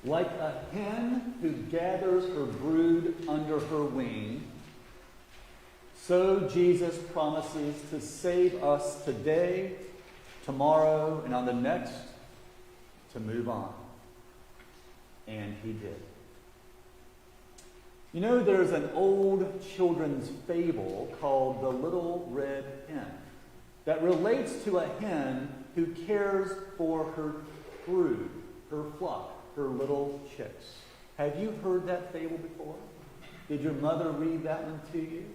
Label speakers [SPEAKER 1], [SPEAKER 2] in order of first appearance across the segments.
[SPEAKER 1] Like a hen who gathers her brood under her wing, so Jesus promises to save us today, tomorrow, and on the next to move on. And he did. You know, there's an old children's fable called The Little Red Hen that relates to a hen who cares for her brood, her flock, her little chicks. Have you heard that fable before? Did your mother read that one to you?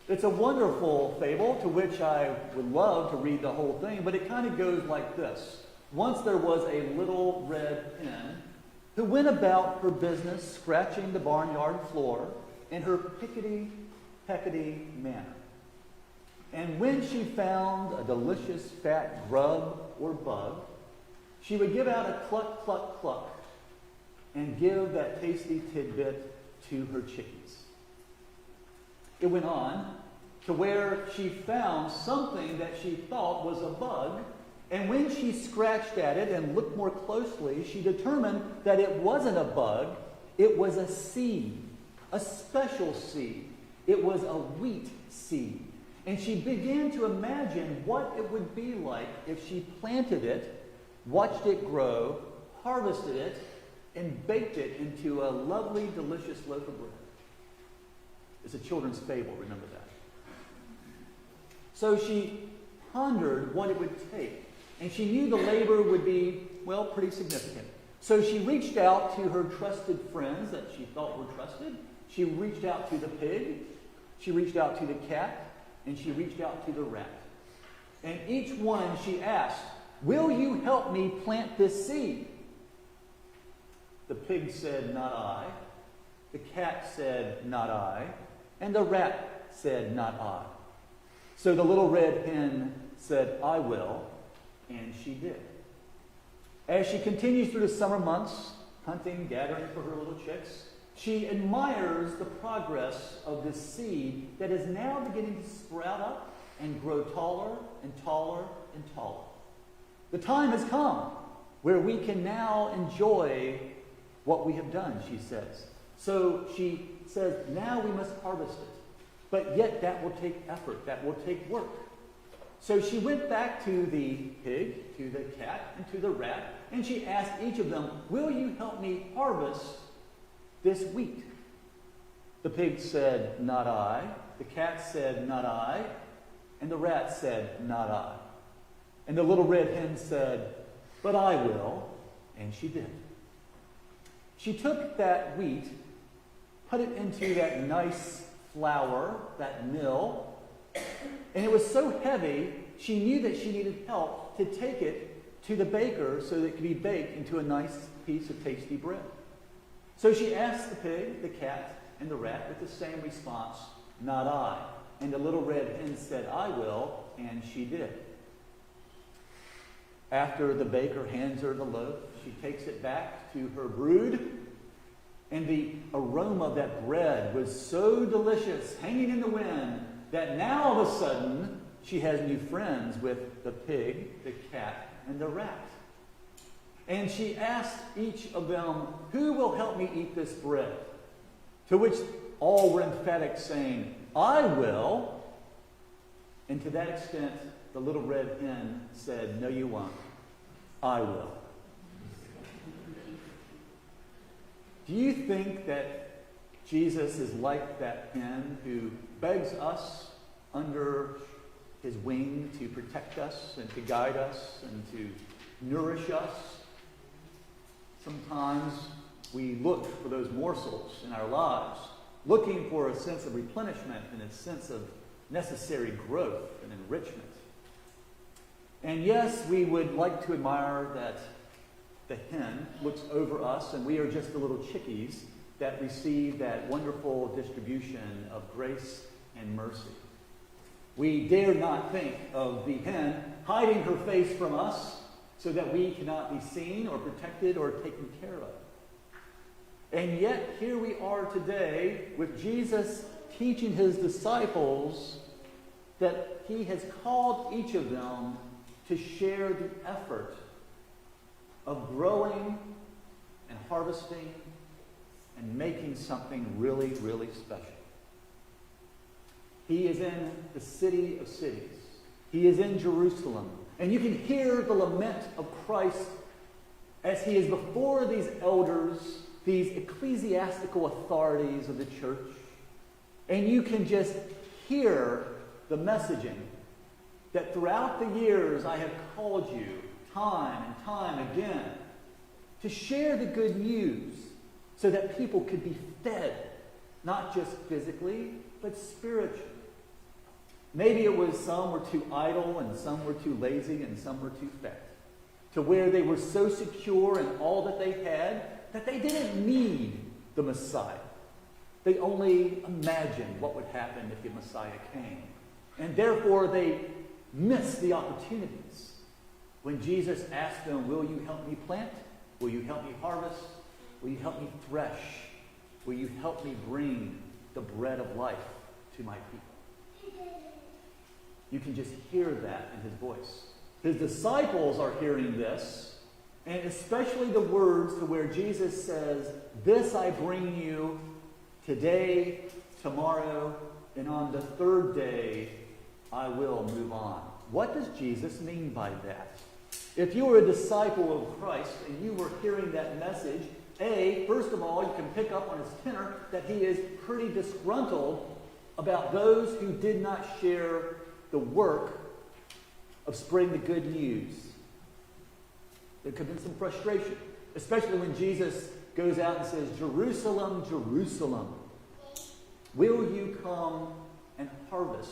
[SPEAKER 1] It's a wonderful fable to which I would love to read the whole thing, but it kind of goes like this. Once there was a little red hen who went about her business scratching the barnyard floor in her pickety-peckety manner. And when she found a delicious fat grub or bug, she would give out a cluck, cluck, cluck and give that tasty tidbit to her chickies. It went on to where she found something that she thought was a bug, and when she scratched at it and looked more closely, she determined that it wasn't a bug, it was a seed, a special seed. It was a wheat seed. And she began to imagine what it would be like if she planted it, watched it grow, harvested it, and baked it into a lovely, delicious loaf of bread. It's a children's fable, remember that. So she pondered what it would take, and she knew the labor would be, well, pretty significant. So she reached out to her trusted friends that she thought were trusted. She reached out to the pig, she reached out to the cat, and she reached out to the rat. And each one she asked, "Will you help me plant this seed?" The pig said, "Not I." The cat said, "Not I." And the rat said, "Not I." So the little red hen said, "I will," and she did. As she continues through the summer months, hunting, gathering for her little chicks, she admires the progress of this seed that is now beginning to sprout up and grow taller and taller and taller. The time has come where we can now enjoy what we have done, she says. So she says, now we must harvest it. But yet that will take effort, that will take work. So she went back to the pig, to the cat, and to the rat, and she asked each of them, "Will you help me harvest this wheat?" The pig said, "Not I." The cat said, "Not I." And the rat said, "Not I." And the little red hen said, "But I will." And she did. She took that wheat, put it into that nice flour, that mill, and it was so heavy, she knew that she needed help to take it to the baker so that it could be baked into a nice piece of tasty bread. So she asked the pig, the cat, and the rat with the same response, "Not I." And the little red hen said, "I will," and she did. After the baker hands her the loaf, she takes it back to her brood, and the aroma of that bread was so delicious, hanging in the wind, that now all of a sudden she has new friends with the pig, the cat, and the rat. And she asked each of them, "Who will help me eat this bread?" To which all were emphatic, saying, "I will." And to that extent, the little red hen said, "No, you won't. I will." Do you think that Jesus is like that hen who begs us under his wing to protect us and to guide us and to nourish us? Sometimes we look for those morsels in our lives, looking for a sense of replenishment and a sense of necessary growth and enrichment. And yes, we would like to admire that the hen looks over us and we are just the little chickies that receive that wonderful distribution of grace and mercy. We dare not think of the hen hiding her face from us so that we cannot be seen or protected or taken care of. And yet, here we are today with Jesus teaching his disciples that he has called each of them to share the effort of growing and harvesting and making something really, really special. He is in the city of cities. He is in Jerusalem. And you can hear the lament of Christ as he is before these elders, these ecclesiastical authorities of the church. And you can just hear the messaging that throughout the years I have called you time and time again to share the good news so that people could be fed, not just physically, but spiritually. Maybe it was some were too idle and some were too lazy and some were too fat, to where they were so secure in all that they had that they didn't need the Messiah. They only imagined what would happen if the Messiah came. And therefore they missed the opportunities. When Jesus asked them, will you help me plant? Will you help me harvest? Will you help me thresh? Will you help me bring the bread of life to my people? You can just hear that in his voice. His disciples are hearing this, and especially the words to where Jesus says, this I bring you today, tomorrow, and on the third day I will move on. What does Jesus mean by that? If you were a disciple of Christ and you were hearing that message, first of all, you can pick up on his tenor that he is pretty disgruntled about those who did not share the work of spreading the good news. There could have been some frustration, especially when Jesus goes out and says, Jerusalem, Jerusalem, will you come and harvest?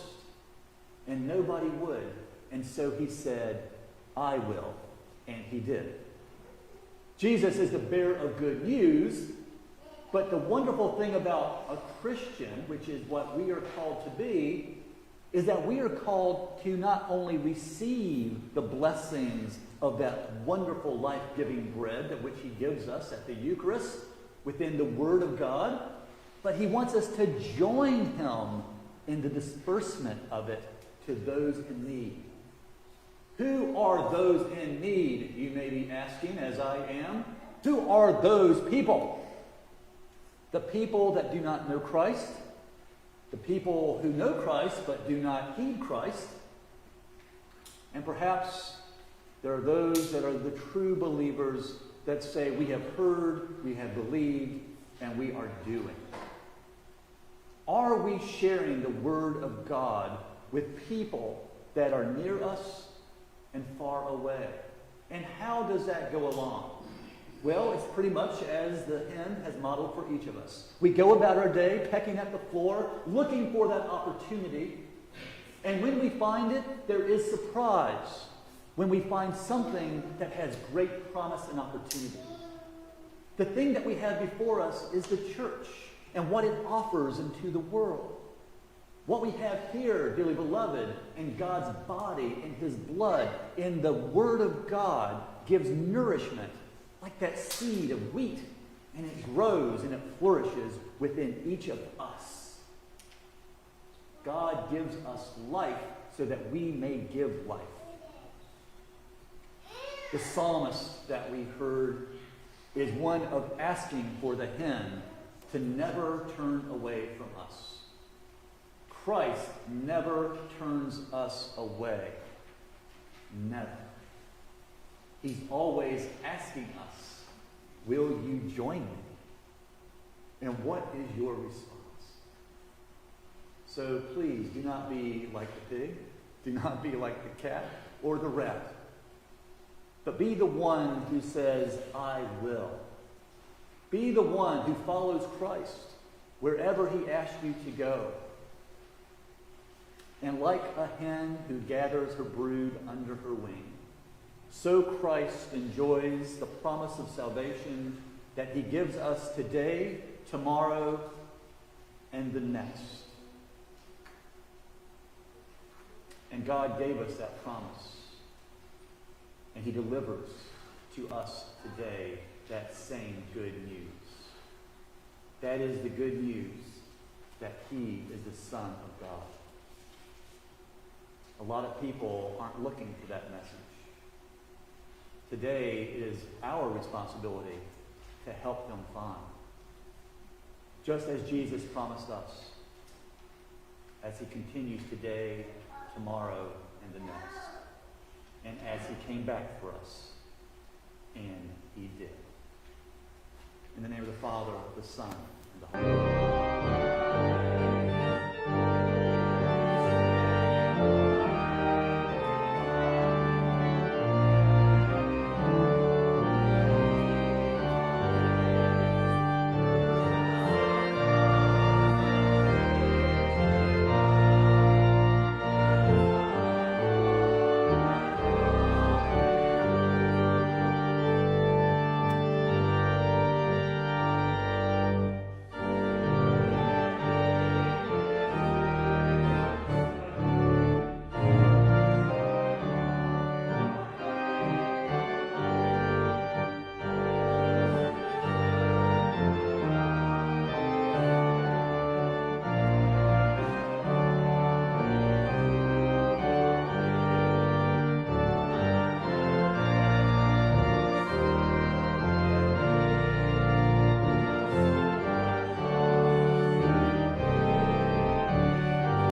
[SPEAKER 1] And nobody would. And so he said, I will. And he did. Jesus is the bearer of good news, but the wonderful thing about a Christian, which is what we are called to be, is that we are called to not only receive the blessings of that wonderful life-giving bread that which he gives us at the Eucharist within the Word of God, but he wants us to join him in the disbursement of it to those in need. Who are those in need, you may be asking, as I am? Who are those people? The people that do not know Christ, the people who know Christ but do not heed Christ, and perhaps there are those that are the true believers that say, we have heard, we have believed, and we are doing. Are we sharing the Word of God with people that are near us and far away? And how does that go along? Well, it's pretty much as the hen has modeled for each of us. We go about our day pecking at the floor, looking for that opportunity. And when we find it, there is surprise. When we find something that has great promise and opportunity. The thing that we have before us is the church and what it offers into the world. What we have here, dearly beloved, in God's body, in his blood, in the Word of God, gives nourishment like that seed of wheat, and it grows and it flourishes within each of us. God gives us life so that we may give life. The psalmist that we heard is one of asking for the hen to never turn away from us. Christ never turns us away. Never. He's always asking us, will you join me? And what is your response? So please do not be like the pig. Do not be like the cat or the rat. But be the one who says, I will. Be the one who follows Christ wherever he asks you to go. And like a hen who gathers her brood under her wing, so Christ enjoys the promise of salvation that he gives us today, tomorrow, and the next. And God gave us that promise. And he delivers to us today that same good news. That is the good news that he is the Son of God. A lot of people aren't looking for that message. Today is our responsibility to help them find. Just as Jesus promised us, as he continues today, tomorrow, and the next. And as he came back for us. And he did. In the name of the Father, the Son, and the Holy Spirit.